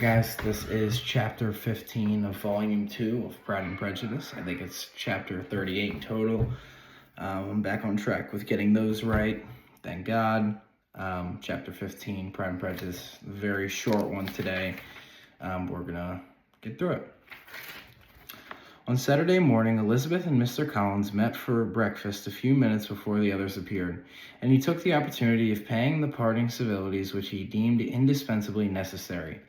Guys, this is chapter 15 of volume 2 of Pride and Prejudice. I think it's chapter 38 in total. I'm back on track with getting those right. Thank God. Chapter 15, Pride and Prejudice, very short one today. We're gonna get through it. On Saturday morning, Elizabeth and Mr. Collins met for breakfast a few minutes before the others appeared, and he took the opportunity of paying the parting civilities which he deemed indispensably necessary.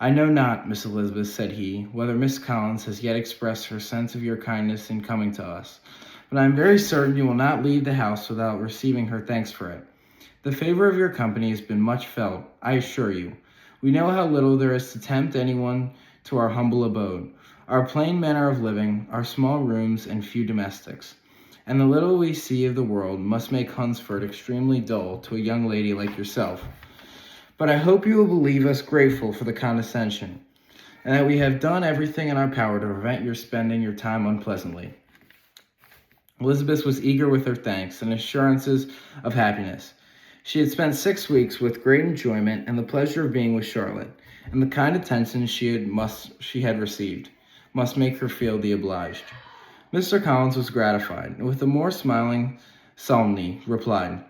"I know not, Miss Elizabeth," said he, "whether Miss Collins has yet expressed her sense of your kindness in coming to us, but I am very certain you will not leave the house without receiving her thanks for it. The favor of your company has been much felt, I assure you. We know how little there is to tempt anyone to our humble abode, our plain manner of living, our small rooms and few domestics, and the little we see of the world must make Hunsford extremely dull to a young lady like yourself. But I hope you will believe us grateful for the condescension, and that we have done everything in our power to prevent your spending your time unpleasantly." Elizabeth was eager with her thanks and assurances of happiness. She had spent 6 weeks with great enjoyment and the pleasure of being with Charlotte, and the kind attention she had received must make her feel the obliged. Mr. Collins was gratified, and with a more smiling solemnity replied,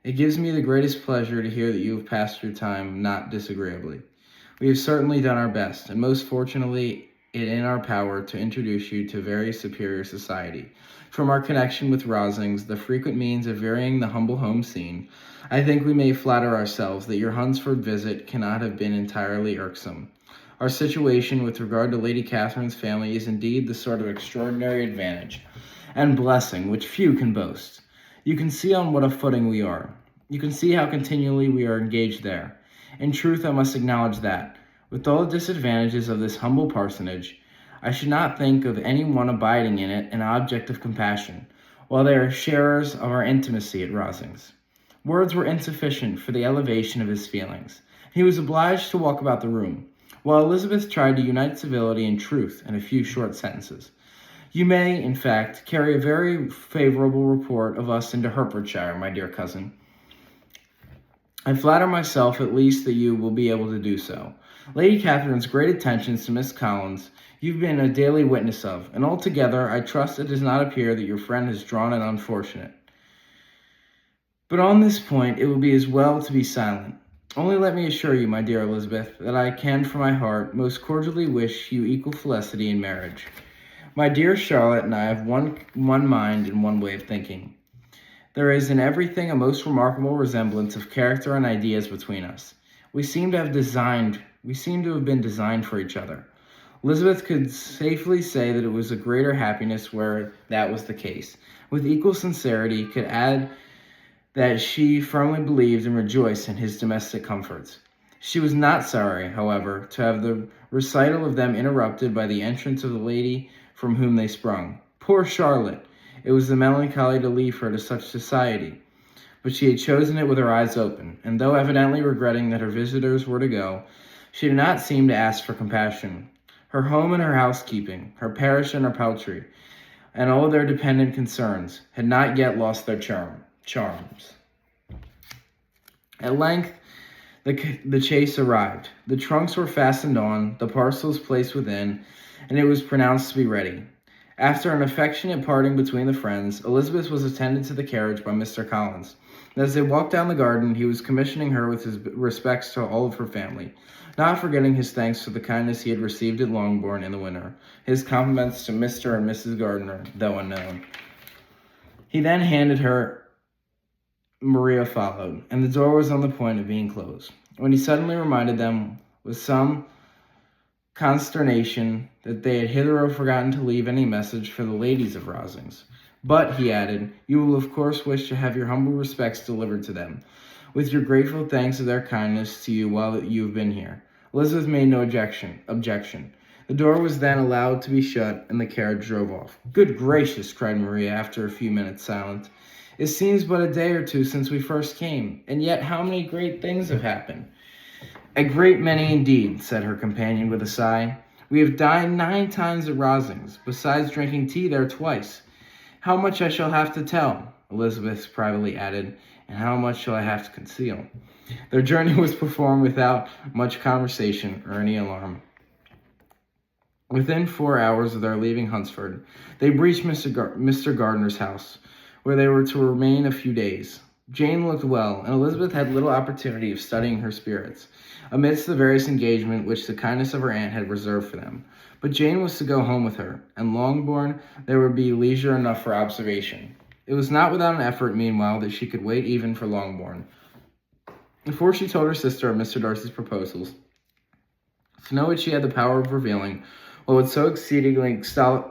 "It gives me the greatest pleasure to hear that you have passed your time not disagreeably. We have certainly done our best, and most fortunately it in our power to introduce you to very superior society. From our connection with Rosings, the frequent means of varying the humble home scene, I think we may flatter ourselves that your Hunsford visit cannot have been entirely irksome. Our situation with regard to Lady Catherine's family is indeed the sort of extraordinary advantage and blessing which few can boast. You can see on what a footing we are. You can see how continually we are engaged there. In truth, I must acknowledge that, with all the disadvantages of this humble parsonage, I should not think of any one abiding in it an object of compassion, while they are sharers of our intimacy at Rosings." Words were insufficient for the elevation of his feelings. He was obliged to walk about the room, while Elizabeth tried to unite civility and truth in a few short sentences. "You may, in fact, carry a very favorable report of us into Hertfordshire, my dear cousin. I flatter myself, at least, that you will be able to do so. Lady Catherine's great attentions to Miss Collins you've been a daily witness of, and altogether I trust it does not appear that your friend has drawn an unfortunate. But on this point it will be as well to be silent. Only let me assure you, my dear Elizabeth, that I can from my heart most cordially wish you equal felicity in marriage. My dear Charlotte and I have one mind and one way of thinking. There is in everything a most remarkable resemblance of character and ideas between us. We seem to have been designed for each other. Elizabeth could safely say that it was a greater happiness where that was the case. With equal sincerity, could add that she firmly believed and rejoiced in his domestic comforts. She was not sorry, however, to have the recital of them interrupted by the entrance of the lady from whom they sprung. Poor Charlotte! It was the melancholy to leave her to such society, but she had chosen it with her eyes open, and though evidently regretting that her visitors were to go, she did not seem to ask for compassion. Her home and her housekeeping, her parish and her poultry, and all their dependent concerns, had not yet lost their charms. At length, the chaise arrived. The trunks were fastened on, the parcels placed within, and it was pronounced to be ready. After an affectionate parting between the friends, Elizabeth was attended to the carriage by Mr. Collins. As they walked down the garden, he was commissioning her with his respects to all of her family, not forgetting his thanks for the kindness he had received at Longbourn in the winter, his compliments to Mr. and Mrs. Gardiner, though unknown. He then handed her. Maria followed, and the door was on the point of being closed, when he suddenly reminded them, with some consternation, that they had hitherto forgotten to leave any message for the ladies of Rosings. "But," he added, "you will of course wish to have your humble respects delivered to them, with your grateful thanks of their kindness to you while you have been here." Elizabeth made no objection. The door was then allowed to be shut, and the carriage drove off. "Good gracious!" cried Maria, after a few minutes' silence. "It seems but a day or two since we first came, and yet how many great things have happened." "A great many indeed," said her companion with a sigh. "We have dined 9 times at Rosings, besides drinking tea there twice. How much I shall have to tell," Elizabeth privately added, "and how much shall I have to conceal?" Their journey was performed without much conversation or any alarm. Within 4 hours of their leaving Hunsford, they reached Mr. Gardner's house, where they were to remain a few days. Jane looked well, and Elizabeth had little opportunity of studying her spirits, amidst the various engagement which the kindness of her aunt had reserved for them. But Jane was to go home with her, and Longbourn there would be leisure enough for observation. It was not without an effort, meanwhile, that she could wait even for Longbourn. Before she told her sister of Mr. Darcy's proposals, to know which she had the power of revealing, what would so exceedingly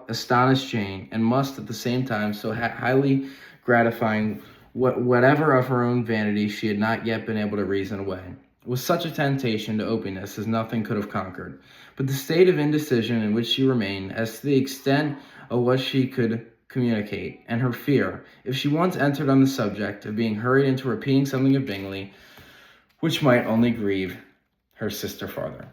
astonish Jane, and must at the same time so highly gratifying whatever of her own vanity she had not yet been able to reason away. It was such a temptation to openness as nothing could have conquered. But the state of indecision in which she remained, as to the extent of what she could communicate, and her fear, if she once entered on the subject, of being hurried into repeating something of Bingley, which might only grieve her sister farther.